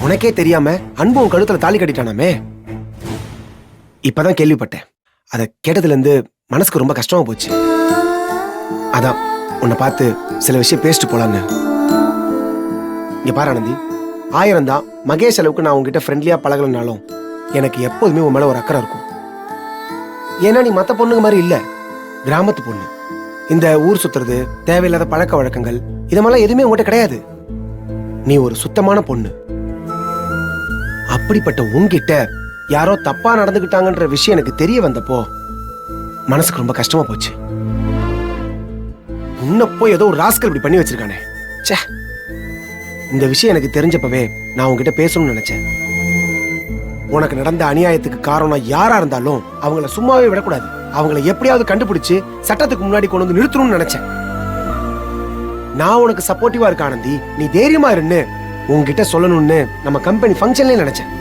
உனக்கே தெரியாம அன்பு உன் கழுத்துல தாலி கட்டிட்டானாமே. இப்பதான் கேள்விப்பட்டேன். அதை கேட்டதுல இருந்து மனசுக்கு ரொம்ப கஷ்டமா போச்சு. அதான் உன்னை பார்த்து சில விஷயம் பேசிட்டு போலான்னு. இங்க பாரு ஆனந்தி, 1000 தான் மகேஷ் அளவுக்கு நான் உங்ககிட்ட ஃப்ரெண்ட்லியா பழகலனாலும் எனக்கு எப்போதுமே உன் மேல ஒரு அக்கறை இருக்கும். ஏன்னா நீ மத்த பொண்ணுங்க மாதிரி இல்ல, கிராமத்து பொண்ணு. இந்த ஊர் சுத்துறது, தேவையில்லாத பழக்க வழக்கங்கள் இதெல்லாம் எதுவுமே உங்ககிட்ட கிடையாது. நீ ஒரு சுத்தமான பொண்ணு. அப்படிப்பட்ட உன்கிட்ட யாரோ தப்பா நடந்துகிட்டாங்கன்ற விஷயம் எனக்கு தெரிய வந்தப்போ மனசுக்கு ரொம்ப கஷ்டமா போச்சு. உன்னப்போ ஏதோ ஒரு ராஸ்கல் இப்படி பண்ணி வச்சிருக்கானே. ச்சே, இந்த விஷயம் எனக்கு தெரிஞ்சப்பவே நான் உங்ககிட்ட பேசணும்னு நினைச்சேன். உனக்கு நடந்த அநியாயத்துக்கு காரணம் யாரா இருந்தாலும் அவங்கள சும்மாவே விடக்கூடாது. அவங்கள எப்படியாவது கண்டுபிடிச்சு சட்டத்துக்கு முன்னாடி கொண்டு வந்து நிறுத்தணும்னு நினைச்சேன். நான் உனக்கு சப்போர்ட்டிவா இருக்க ஆனந்தி, நீ தைரியமா இருன்னு உங்ககிட்ட சொல்லணும்னு நம்ம கம்பெனி ஃபங்க்ஷன்லயே நினைச்சேன்.